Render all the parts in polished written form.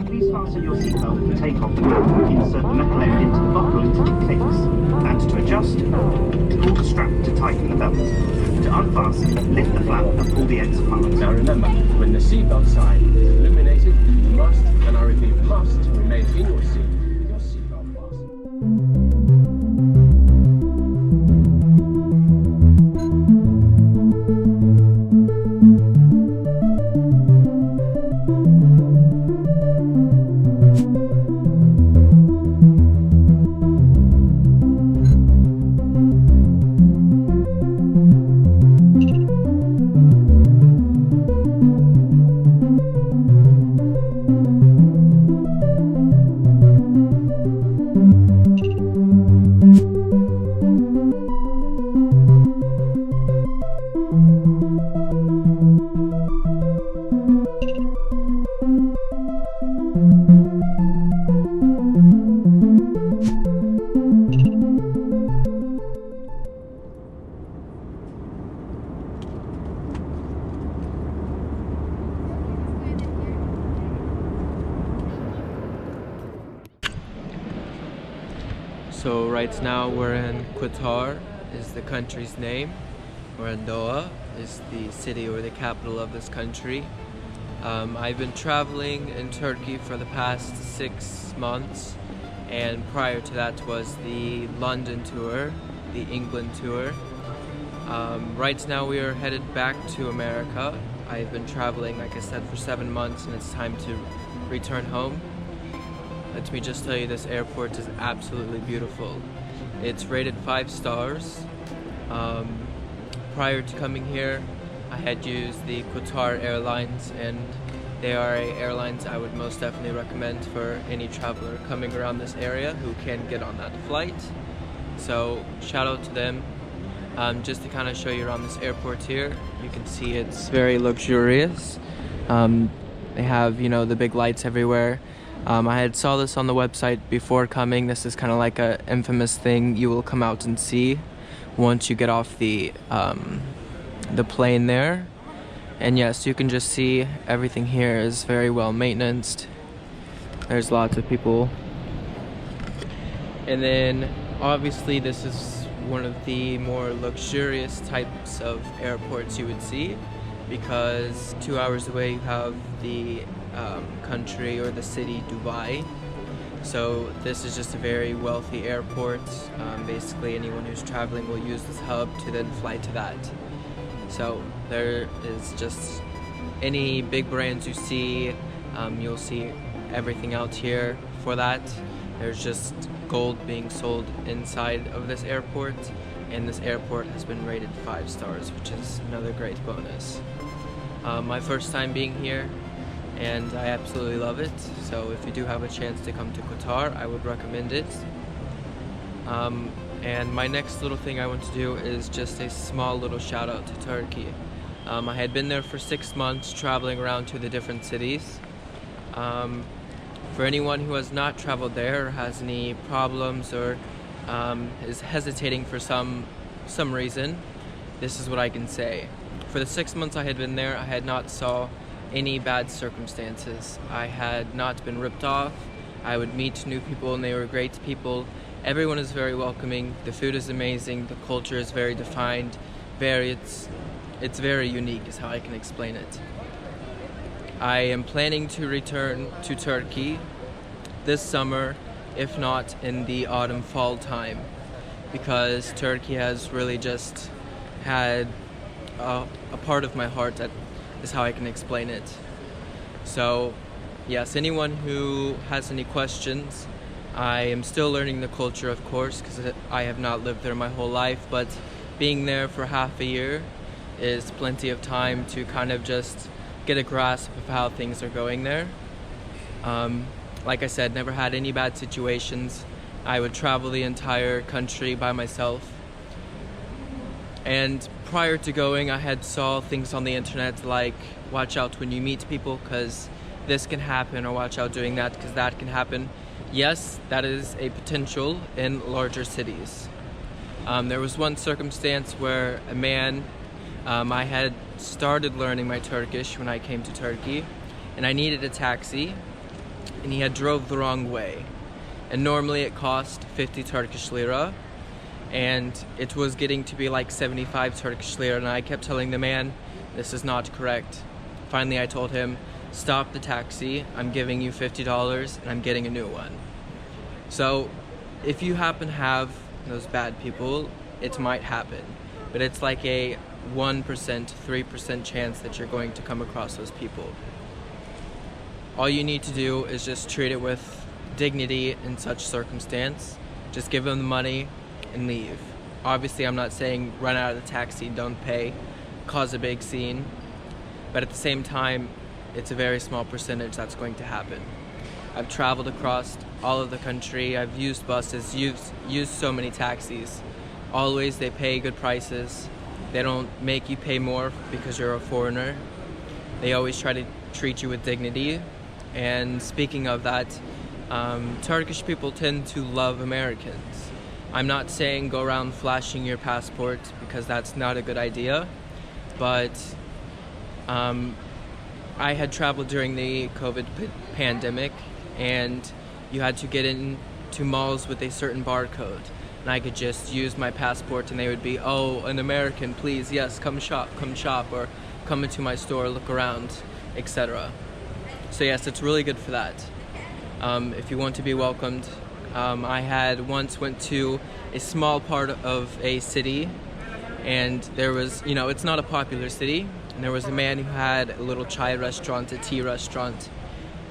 Please fasten your seatbelt for takeoff and insert the metal end into the buckle until it clicks. And to adjust, pull the strap to tighten the belt. To unfasten, lift the flap and pull the ends apart. Now remember, when the seatbelt sign is illuminated, you must, and I repeat, must remain in your seat with your seatbelt fastened. So right now we're in Qatar, is the country's name. We're in Doha, is the city or the capital of this country. I've been traveling in Turkey for the past 6 months, and prior to that was the London tour, the England tour. Right now we are headed back to America. I've been traveling, like I said, for 7 months, and it's time to return home. Let me just tell you, this airport is absolutely beautiful. It's rated 5 stars. Prior to coming here, I had used the Qatar Airlines, and they are airlines I would most definitely recommend for any traveler coming around this area who can get on that flight. So shout out to them. Just to kind of show you around this airport here, you can see it's very luxurious. They have, you know, the big lights everywhere. I had saw this on the website before coming. This is kind of like a infamous thing you will come out and see once you get off the plane there. And yes, you can just see everything here is very well maintained. There's lots of people. And then obviously this is one of the more luxurious types of airports you would see, because 2 hours away you have the country or the city Dubai. So this is just a very wealthy airport. Basically anyone who's traveling will use this hub to then fly to that. So there is just any big brands you see, you'll see everything out here for that. There's just gold being sold inside of this airport, and this airport has been rated 5 stars, which is another great bonus. My first time being here, and I absolutely love it. So if you do have a chance to come to Qatar, I would recommend it. And my next little thing I want to do is just a small little shout out to Turkey. I had been there for 6 months, traveling around to the different cities. For anyone who has not traveled there or has any problems or is hesitating for some reason, this is what I can say. For the 6 months I had been there, I had not saw any bad circumstances. I had not been ripped off. I would meet new people and they were great people. Everyone is very welcoming. The food is amazing. The culture is very defined. It's very unique is how I can explain it. I am planning to return to Turkey this summer, if not in the autumn fall time, because Turkey has really just had a part of my heart, that is how I can explain it. So yes, anyone who has any questions, I am still learning the culture, of course, because I have not lived there my whole life, but being there for half a year is plenty of time to kind of just get a grasp of how things are going there. Like I said, never had any bad situations. I would travel the entire country by myself. And prior to going, I had saw things on the internet like, watch out when you meet people because this can happen, or watch out doing that because that can happen. Yes, that is a potential in larger cities. There was one circumstance where a man, I had started learning my Turkish when I came to Turkey, and I needed a taxi, and he had drove the wrong way. And normally it cost 50 Turkish lira, and it was getting to be like 75 Turkish lira, and I kept telling the man, this is not correct. Finally I told him, stop the taxi, I'm giving you $50 and I'm getting a new one. So if you happen to have those bad people, it might happen, but it's like a 1%, 3% chance that you're going to come across those people. All you need to do is just treat it with dignity in such circumstance. Just give them the money and leave. Obviously, I'm not saying run out of the taxi, don't pay, cause a big scene, but at the same time, it's a very small percentage that's going to happen. I've traveled across all of the country, I've used buses, used so many taxis. Always they pay good prices. They don't make you pay more because you're a foreigner. They always try to treat you with dignity. And speaking of that, Turkish people tend to love Americans. I'm not saying go around flashing your passport because that's not a good idea, but I had traveled during the COVID pandemic, and you had to get into malls with a certain barcode, and I could just use my passport and they would be, oh, an American, please, yes, come shop, or come into my store, look around, etc. So yes, it's really good for that. If you want to be welcomed. I had once went to a small part of a city, and there was, it's not a popular city, and there was a man who had a little chai restaurant, a tea restaurant,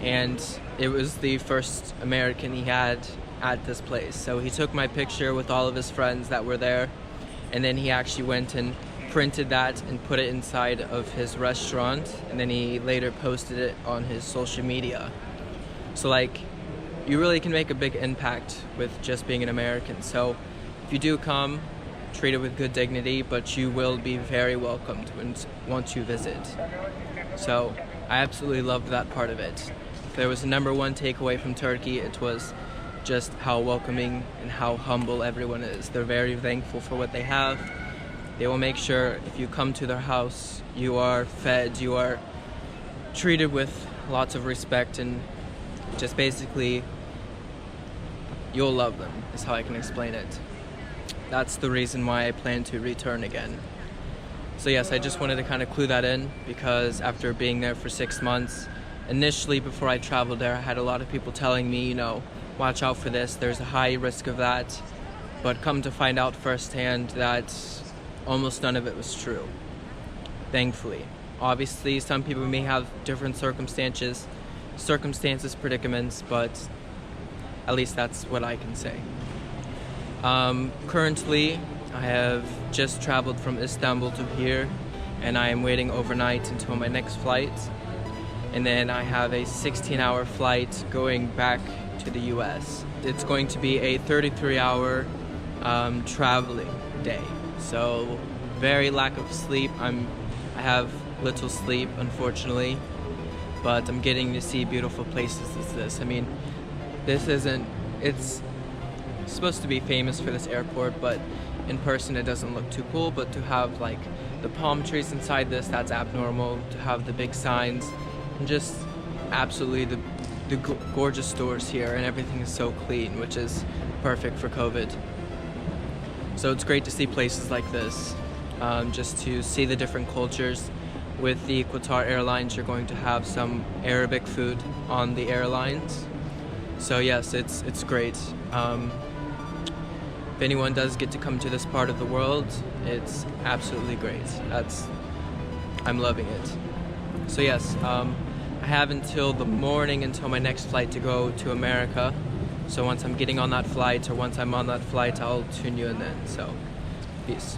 and it was the first American he had at this place. So he took my picture with all of his friends that were there, and then he actually went and printed that and put it inside of his restaurant, and then he later posted it on his social media. So like, you really can make a big impact with just being an American. So if you do come, treat it with good dignity, but you will be very welcomed once you visit. So I absolutely loved that part of it. If there was a number one takeaway from Turkey, it was just how welcoming and how humble everyone is. They're very thankful for what they have. They will make sure if you come to their house, you are fed, you are treated with lots of respect, and just basically you'll love them, is how I can explain it. That's the reason why I plan to return again. So yes, I just wanted to kind of clue that in, because after being there for 6 months, initially before I traveled there, I had a lot of people telling me, watch out for this, there's a high risk of that. But come to find out firsthand that almost none of it was true, thankfully. Obviously, some people may have different circumstances, predicaments, but at least that's what I can say. Currently, I have just traveled from Istanbul to here, and I am waiting overnight until my next flight. And then I have a 16-hour flight going back to the US. It's going to be a 33-hour traveling day. So very lack of sleep. I have little sleep, unfortunately, but I'm getting to see beautiful places as this. I mean, it's supposed to be famous for this airport, but in person it doesn't look too cool. But to have like the palm trees inside this, that's abnormal. To have the big signs, and just absolutely the gorgeous stores here, and everything is so clean, which is perfect for COVID. So it's great to see places like this, just to see the different cultures. With the Qatar Airlines, you're going to have some Arabic food on the airlines. So yes, it's great. If anyone does get to come to this part of the world, it's absolutely great. I'm loving it. So yes, I have until the morning, until my next flight to go to America. So once I'm getting on that flight, or once I'm on that flight, I'll tune you in then. So, peace.